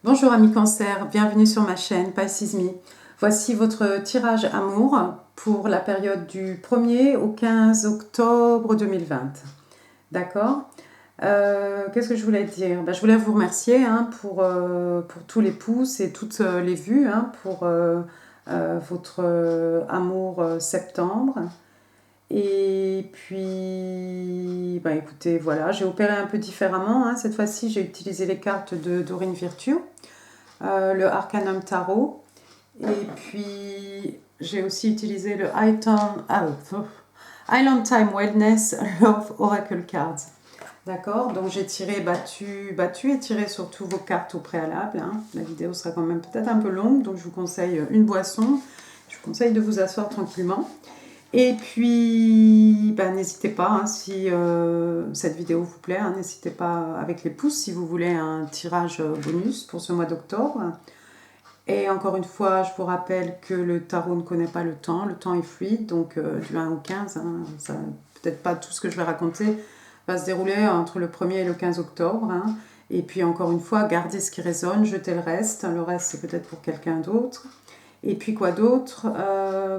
Bonjour amis cancer, bienvenue sur ma chaîne Pisces Me. Voici votre tirage amour pour la période du 1er au 15 octobre 2020. D'accord. Qu'est-ce que je voulais dire? Je voulais vous remercier pour tous les pouces et toutes les vues pour votre amour septembre. Et puis, écoutez, voilà, j'ai opéré un peu différemment. Cette fois-ci, j'ai utilisé les cartes de Dorine Virtue, le Arcanum Tarot. Et puis, j'ai aussi utilisé le Island Time Wellness Love Oracle Cards. D'accord. Donc, j'ai tiré, battu et tiré sur toutes vos cartes au préalable. La vidéo sera quand même peut-être un peu longue, donc je vous conseille une boisson. Je vous conseille de vous asseoir tranquillement. Et puis, n'hésitez pas, si cette vidéo vous plaît, n'hésitez pas avec les pouces si vous voulez un tirage bonus pour ce mois d'octobre. Et encore une fois, je vous rappelle que le tarot ne connaît pas le temps est fluide, donc du 1 au 15, peut-être pas tout ce que je vais raconter va se dérouler entre le 1er et le 15 octobre. Et puis encore une fois, gardez ce qui résonne, jetez le reste c'est peut-être pour quelqu'un d'autre. Et puis quoi d'autre?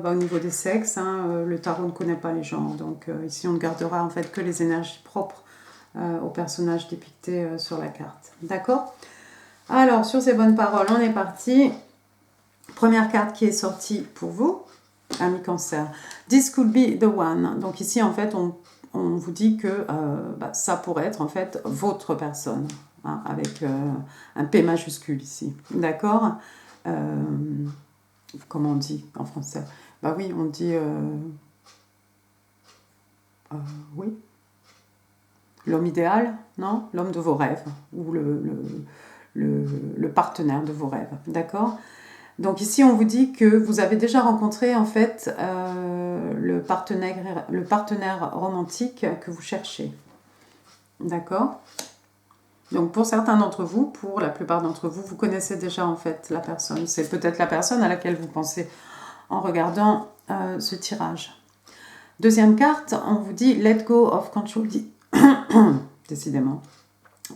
Au niveau des sexes, le tarot ne connaît pas les genres, donc ici on ne gardera en fait que les énergies propres aux personnages dépictés sur la carte. D'accord? Alors sur ces bonnes paroles, on est parti. Première carte qui est sortie pour vous, ami cancer. This could be the one. Donc ici en fait on vous dit que ça pourrait être en fait votre personne, avec un P majuscule ici. D'accord? Comment on dit en français? Oui, on dit... oui. L'homme idéal, non? L'homme de vos rêves, ou le partenaire de vos rêves, d'accord? Donc ici, on vous dit que vous avez déjà rencontré en fait le partenaire romantique que vous cherchez, d'accord? Donc pour certains d'entre vous, pour la plupart d'entre vous, vous connaissez déjà en fait la personne. C'est peut-être la personne à laquelle vous pensez en regardant ce tirage. Deuxième carte, on vous dit Let go of control. Décidément.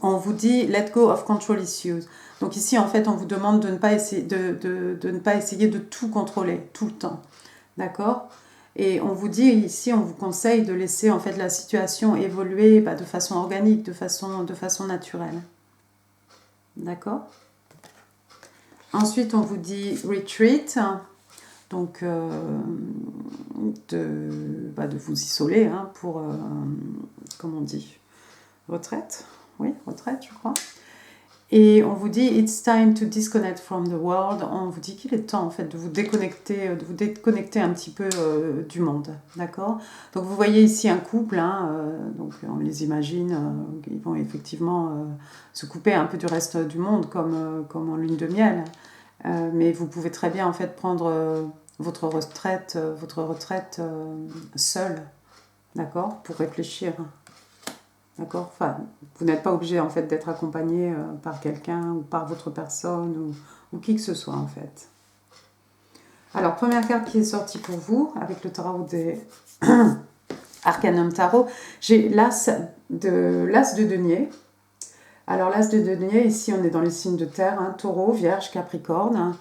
On vous dit Let go of control issues. Donc ici, en fait, on vous demande de ne pas essayer de tout contrôler tout le temps. D'accord? Et on vous dit ici, on vous conseille de laisser en fait la situation évoluer de façon organique, de façon naturelle. D'accord? Ensuite, on vous dit retreat. Donc, de vous isoler pour, comment on dit, retraite. Oui, retraite, je crois. Et on vous dit it's time to disconnect from the world. On vous dit qu'il est temps en fait de vous déconnecter un petit peu du monde, d'accord? Donc vous voyez ici un couple, donc on les imagine, ils vont effectivement se couper un peu du reste du monde comme en lune de miel. Mais vous pouvez très bien en fait prendre votre retraite seule, d'accord, pour réfléchir. D'accord. Enfin, vous n'êtes pas obligé en fait d'être accompagné par quelqu'un ou par votre personne ou qui que ce soit en fait. Alors, première carte qui est sortie pour vous avec le tarot des Arcanum Tarot, j'ai l'As de denier. Alors, l'As de denier, ici on est dans les signes de terre, Taureau, Vierge, Capricorne.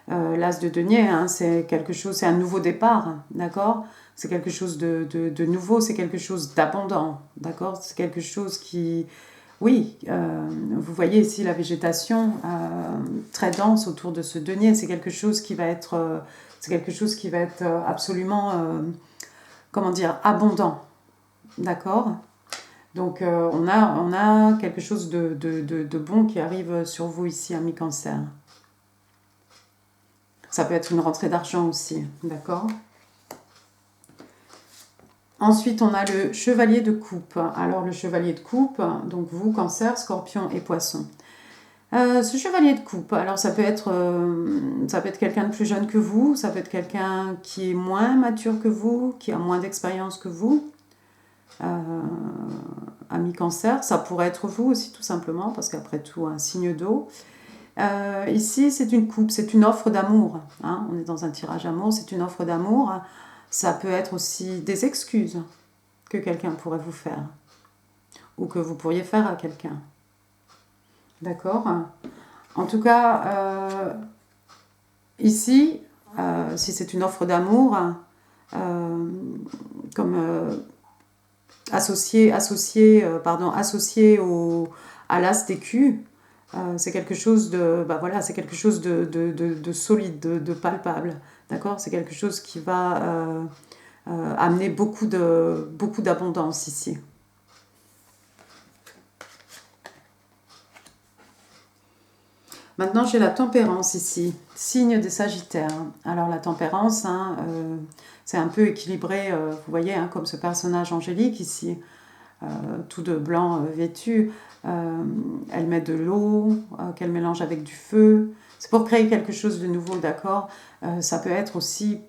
L'As de denier, c'est quelque chose, c'est un nouveau départ, d'accord? C'est quelque chose de nouveau, c'est quelque chose d'abondant, d'accord? C'est quelque chose qui... Oui, vous voyez ici la végétation très dense autour de ce denier, c'est quelque chose qui va être, absolument, comment dire, abondant, d'accord? Donc on a quelque chose de bon qui arrive sur vous ici, ami cancer. Ça peut être une rentrée d'argent aussi, d'accord? Ensuite, on a le chevalier de coupe. Alors, le chevalier de coupe, donc vous, cancer, scorpion et poisson. Ce chevalier de coupe, alors ça peut être quelqu'un de plus jeune que vous, ça peut être quelqu'un qui est moins mature que vous, qui a moins d'expérience que vous. Ami cancer, ça pourrait être vous aussi tout simplement, parce qu'après tout, un signe d'eau. Ici, c'est une coupe, c'est une offre d'amour. On est dans un tirage amour, c'est une offre d'amour. Ça peut être aussi des excuses que quelqu'un pourrait vous faire ou que vous pourriez faire à quelqu'un. D'accord? En tout cas, ici, si c'est une offre d'amour, comme associé à l'as d'écu, c'est quelque chose de, bah voilà, c'est quelque chose de solide, de palpable, d'accord? C'est quelque chose qui va amener beaucoup d'abondance ici. Maintenant, j'ai la tempérance ici, signe des Sagittaires. Alors la tempérance, hein, c'est un peu équilibré, vous voyez, hein, comme ce personnage angélique ici, tout de blanc vêtu. Elle met de l'eau, qu'elle mélange avec du feu. C'est pour créer quelque chose de nouveau, d'accord? Ça peut être aussi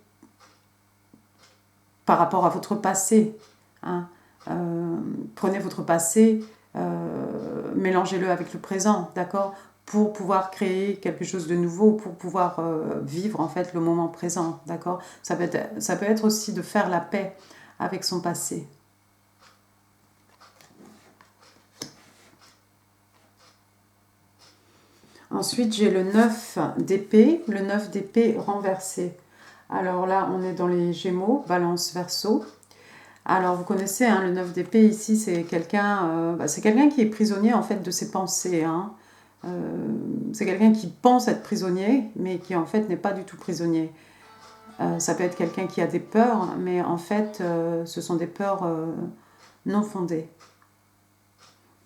par rapport à votre passé. Hein. Prenez votre passé, mélangez-le avec le présent, d'accord? Pour pouvoir créer quelque chose de nouveau, pour pouvoir vivre en fait le moment présent, d'accord? Ça peut être aussi de faire la paix avec son passé. Ensuite, j'ai le 9 d'épée, le 9 d'épée renversé. Alors là, on est dans les Gémeaux, Balance, Verseau. Alors, vous connaissez, hein, le 9 d'épée ici, c'est quelqu'un qui est prisonnier en fait de ses pensées. Hein. C'est quelqu'un qui pense être prisonnier, mais qui en fait n'est pas du tout prisonnier. Ça peut être quelqu'un qui a des peurs, mais en fait, ce sont des peurs non fondées.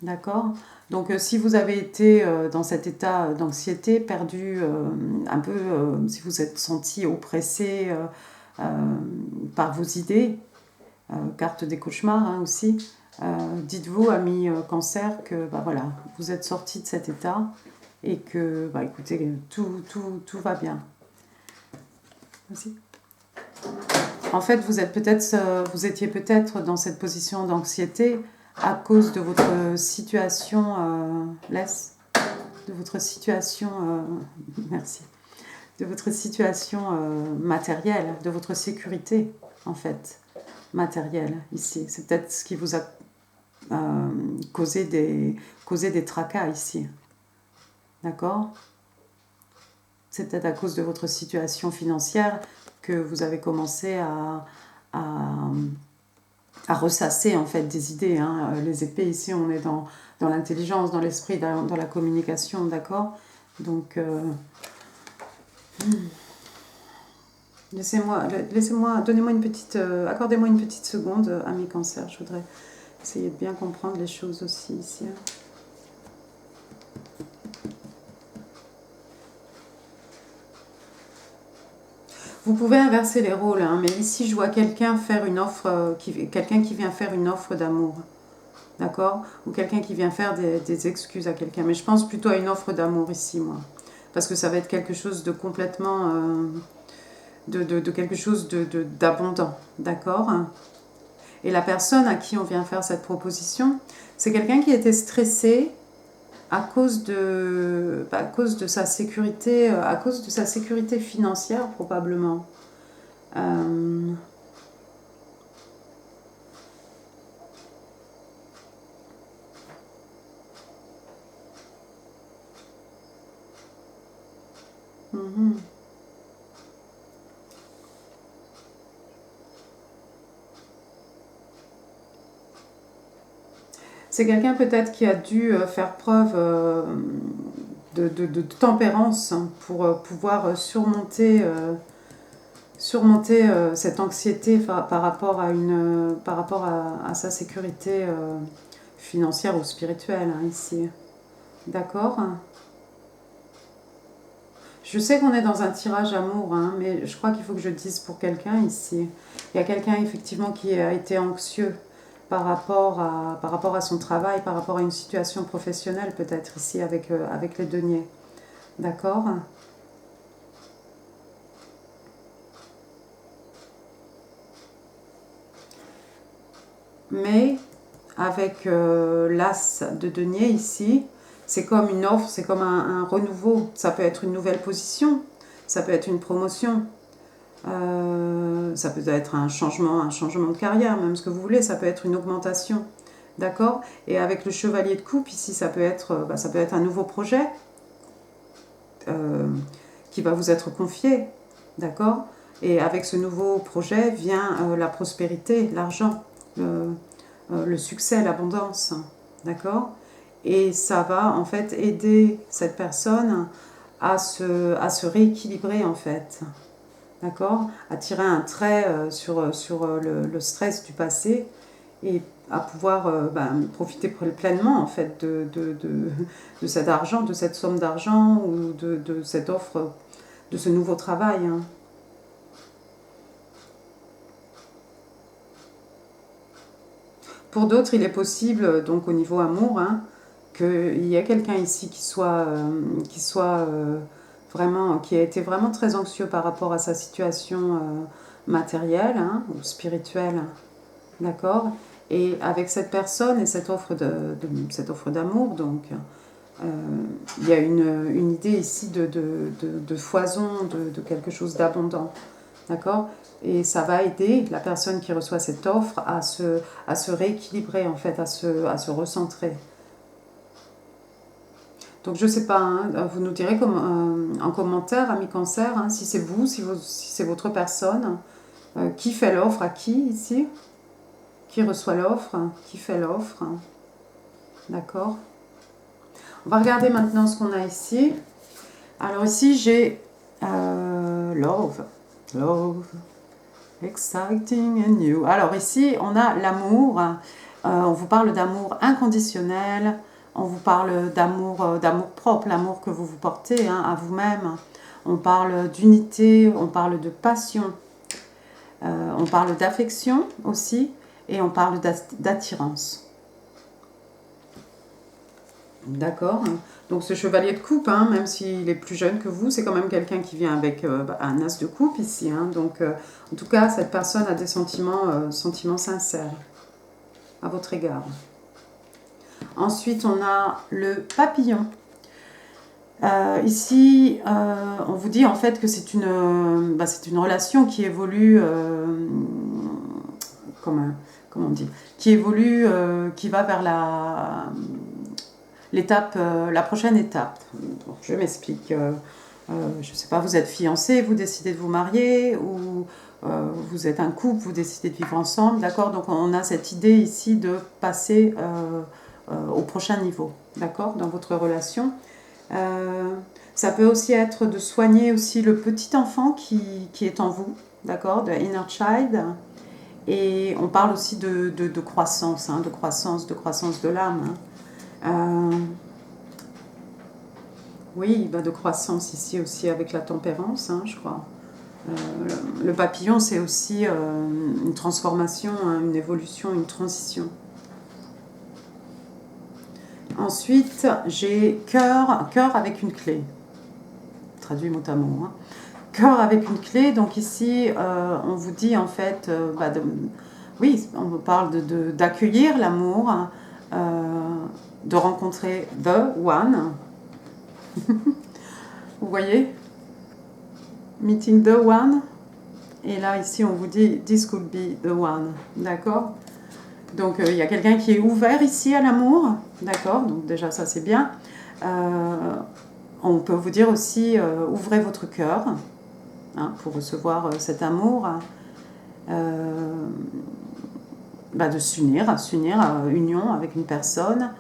D'accord? Donc, si vous avez été dans cet état d'anxiété, perdu, un peu, si vous êtes senti oppressé par vos idées, carte des cauchemars hein, aussi, dites-vous, ami cancer, que bah, voilà, vous êtes sorti de cet état et que, bah, écoutez, tout va bien. Merci. En fait, vous étiez peut-être dans cette position d'anxiété à cause de votre situation, de votre situation, merci, de votre situation matérielle, de votre sécurité, en fait, matérielle, ici. C'est peut-être ce qui vous a causé des tracas ici. D'accord? C'est peut-être à cause de votre situation financière que vous avez commencé à ressasser en fait des idées. Hein. Les épées ici, on est dans l'intelligence, dans l'esprit, dans la communication, d'accord? Donc, donnez-moi une petite, accordez-moi une petite seconde, ami cancer. Je voudrais essayer de bien comprendre les choses aussi ici. Vous pouvez inverser les rôles, hein, mais ici je vois quelqu'un faire une offre, quelqu'un qui vient faire une offre d'amour, d'accord? Ou quelqu'un qui vient faire des excuses à quelqu'un. Mais je pense plutôt à une offre d'amour ici, moi, parce que ça va être quelque chose de complètement, de quelque chose d'abondant, d'accord? Et la personne à qui on vient faire cette proposition, c'est quelqu'un qui était stressé à cause de sa sécurité, à cause de sa sécurité financière probablement. Euh, mhm. C'est quelqu'un peut-être qui a dû faire preuve de tempérance hein, pour pouvoir surmonter cette anxiété par rapport à sa sécurité financière ou spirituelle hein, ici. D'accord? Je sais qu'on est dans un tirage amour, hein, mais je crois qu'il faut que je dise pour quelqu'un ici. Il y a quelqu'un effectivement qui a été anxieux par rapport à son travail, par rapport à une situation professionnelle peut-être ici avec les deniers. D'accord? Mais avec l'as de denier ici, c'est comme une offre, c'est comme un renouveau. Ça peut être une nouvelle position, ça peut être une promotion, ça peut être un changement de carrière, même ce que vous voulez, ça peut être une augmentation. D'accord? Et avec le chevalier de coupe, ici, ça peut être un nouveau projet. qui va vous être confié, d'accord? Et avec ce nouveau projet vient la prospérité, l'argent, le succès, l'abondance, d'accord? Et ça va en fait aider cette personne à se rééquilibrer en fait, d'accord? À tirer un trait sur le stress du passé et à pouvoir profiter pleinement en fait de cet argent, de cette somme d'argent ou de cette offre, de ce nouveau travail, hein. Pour d'autres, il est possible, donc au niveau amour, hein, qu'il y ait quelqu'un ici qui soit vraiment, qui a été vraiment très anxieux par rapport à sa situation matérielle, hein, ou spirituelle, d'accord? Et avec cette personne et cette offre cette offre d'amour, donc, il y a une idée ici de foison, de quelque chose d'abondant, d'accord? Et ça va aider la personne qui reçoit cette offre à se rééquilibrer, en fait, à se recentrer. Donc je ne sais pas, hein, vous nous direz en commentaire, amis cancer, hein, si c'est vous, si c'est votre personne, qui fait l'offre à qui ici, qui reçoit l'offre, qui fait l'offre, d'accord? On va regarder maintenant ce qu'on a ici. Alors ici j'ai love, love, exciting and new. Alors ici on a l'amour, on vous parle d'amour inconditionnel, on vous parle d'amour propre, l'amour que vous vous portez, hein, à vous-même. On parle d'unité, on parle de passion, on parle d'affection aussi, et on parle d'attirance. D'accord. Donc ce chevalier de coupe, hein, même s'il est plus jeune que vous, c'est quand même quelqu'un qui vient avec un as de coupe ici, hein. Donc en tout cas, cette personne a des sentiments sincères à votre égard. Ensuite, on a le papillon. Ici, on vous dit en fait que c'est une relation qui évolue, comment on dit, qui évolue, qui va vers la prochaine étape. Bon, je m'explique. Je ne sais pas, vous êtes fiancé, vous décidez de vous marier, ou vous êtes un couple, vous décidez de vivre ensemble, d'accord? Donc on a cette idée ici de passer au prochain niveau, d'accord, dans votre relation. Ça peut aussi être de soigner aussi le petit enfant qui est en vous, d'accord, de inner child. Et on parle aussi de croissance, hein, de croissance de l'âme, hein. Oui, de croissance ici aussi avec la tempérance, hein, je crois. Le papillon, c'est aussi une transformation, hein, une évolution, une transition. Ensuite, j'ai cœur avec une clé. Traduit mot à mot, hein. Cœur avec une clé, donc ici, on vous dit en fait, oui, on vous parle d'accueillir l'amour, de rencontrer the one. Vous voyez? Meeting the one. Et là, ici, on vous dit this could be the one. D'accord? Donc, il y a quelqu'un qui est ouvert ici à l'amour. D'accord? Donc, déjà, ça, c'est bien. On peut vous dire aussi, ouvrez votre cœur, hein, pour recevoir cet amour. De s'unir, union avec une personne.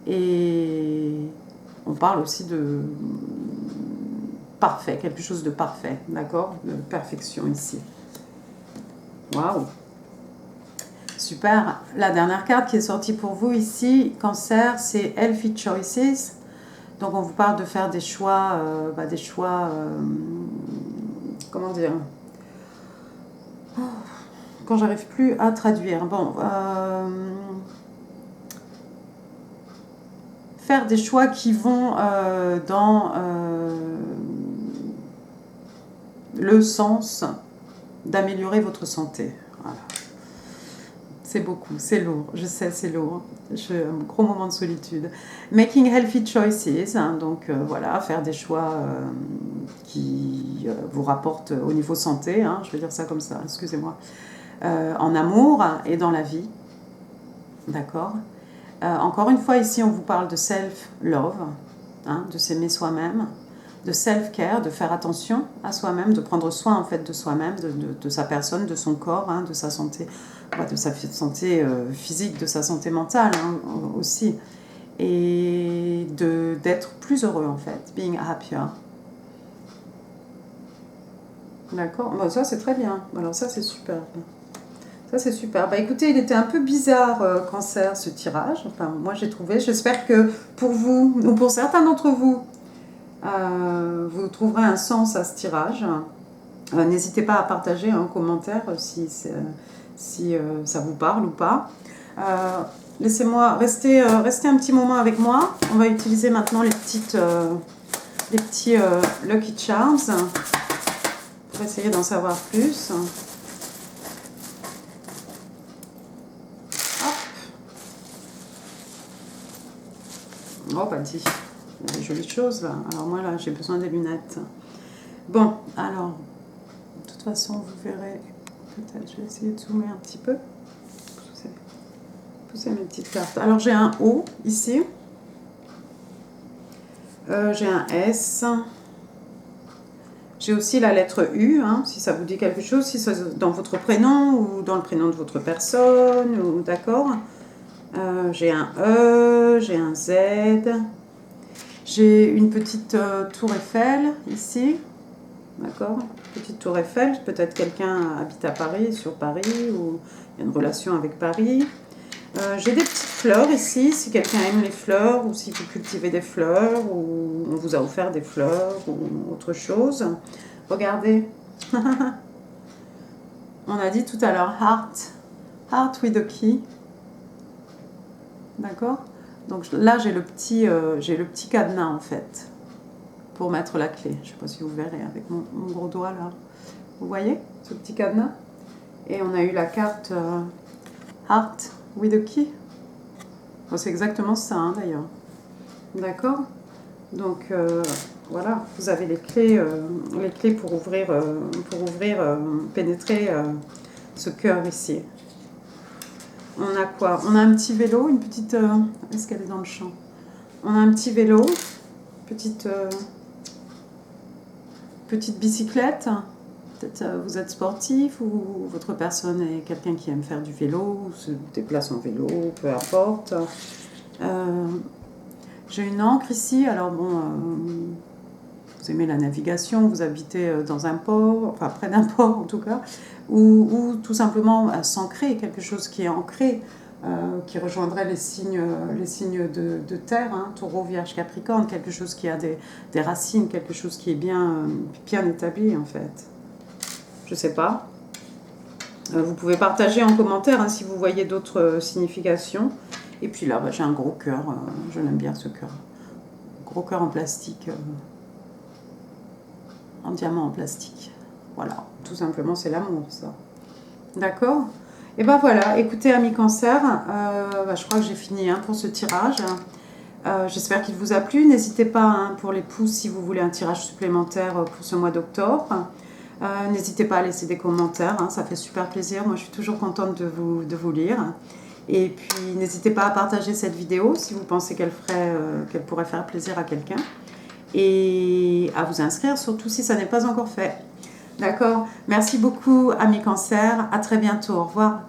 Et on parle aussi de parfait, quelque chose de parfait, d'accord? De perfection ici. Waouh! Super. La dernière carte qui est sortie pour vous ici, Cancer, c'est Healthy Choices. Donc on vous parle de faire des choix, comment dire? Quand j'arrive plus à traduire. Bon, faire des choix qui vont dans le sens d'améliorer votre santé. Voilà. C'est beaucoup, c'est lourd, je sais, c'est lourd. Un gros moment de solitude. Making healthy choices, hein, donc voilà, faire des choix qui vous rapportent au niveau santé, hein, je vais dire ça comme ça, excusez-moi. En amour et dans la vie, d'accord. Encore une fois, ici, on vous parle de self-love, hein, de s'aimer soi-même, de self-care, de faire attention à soi-même, de prendre soin en fait de soi-même, de sa personne, de son corps, hein, de sa santé, de sa santé physique, de sa santé mentale hein, aussi. Et d'être plus heureux en fait, being happier. D'accord, bon, ça c'est très bien, alors ça c'est super. Ça c'est super. Bah écoutez, il était un peu bizarre Cancer ce tirage, enfin moi j'ai trouvé, j'espère que pour vous, ou pour certains d'entre vous, vous trouverez un sens à ce tirage. N'hésitez pas à partager en commentaire si ça vous parle ou pas. Laissez-moi rester un petit moment avec moi. On va utiliser maintenant les petits Lucky Charms pour essayer d'en savoir plus. Hop. Oh bah dis, il y a des jolies choses là. Alors moi là j'ai besoin des lunettes. Bon, alors de toute façon vous verrez, peut-être je vais essayer de zoomer un petit peu. Pousser mes petites cartes. Alors j'ai un O ici. J'ai un S. J'ai aussi la lettre U, hein, si ça vous dit quelque chose, si c'est dans votre prénom ou dans le prénom de votre personne, ou d'accord. J'ai un E, j'ai un Z. J'ai une petite tour Eiffel ici. D'accord, petite tour Eiffel. Peut-être quelqu'un habite à Paris, sur Paris, ou il y a une relation avec Paris. J'ai des petites fleurs ici, si quelqu'un aime les fleurs, ou si vous cultivez des fleurs, ou on vous a offert des fleurs, ou autre chose. Regardez. On a dit tout à l'heure heart with a key. D'accord. Donc là, j'ai le petit cadenas, en fait, pour mettre la clé. Je ne sais pas si vous verrez avec mon gros doigt, là. Vous voyez, ce petit cadenas? Et on a eu la carte heart with a key. Bon, c'est exactement ça, hein, d'ailleurs. D'accord. Donc, voilà, vous avez les clés pour ouvrir, pénétrer ce cœur ici. On a quoi? On a un petit vélo, une petite... Est-ce qu'elle est dans le champ? On a un petit vélo, petite bicyclette. Peut-être vous êtes sportif ou votre personne est quelqu'un qui aime faire du vélo, ou se déplace en vélo, peu importe. J'ai une ancre ici, alors bon, vous aimez la navigation, vous habitez dans un port, enfin près d'un port en tout cas, ou tout simplement s'ancrer, quelque chose qui est ancré, qui rejoindrait les signes de terre, hein, taureau, vierge, capricorne, quelque chose qui a des racines, quelque chose qui est bien établi en fait. Je sais pas. Vous pouvez partager en commentaire hein, si vous voyez d'autres significations. Et puis là, bah, j'ai un gros cœur, je l'aime bien ce cœur. Gros cœur en plastique, en diamant en plastique. Voilà, tout simplement c'est l'amour ça. D'accord? Et ben voilà, écoutez amis Cancer, je crois que j'ai fini hein, pour ce tirage. J'espère qu'il vous a plu. N'hésitez pas hein, pour les pouces si vous voulez un tirage supplémentaire pour ce mois d'octobre. N'hésitez pas à laisser des commentaires, hein, ça fait super plaisir. Moi je suis toujours contente de vous lire. Et puis n'hésitez pas à partager cette vidéo si vous pensez qu'elle pourrait faire plaisir à quelqu'un. Et à vous inscrire surtout si ça n'est pas encore fait. D'accord? Merci beaucoup amis Cancer, à très bientôt, au revoir.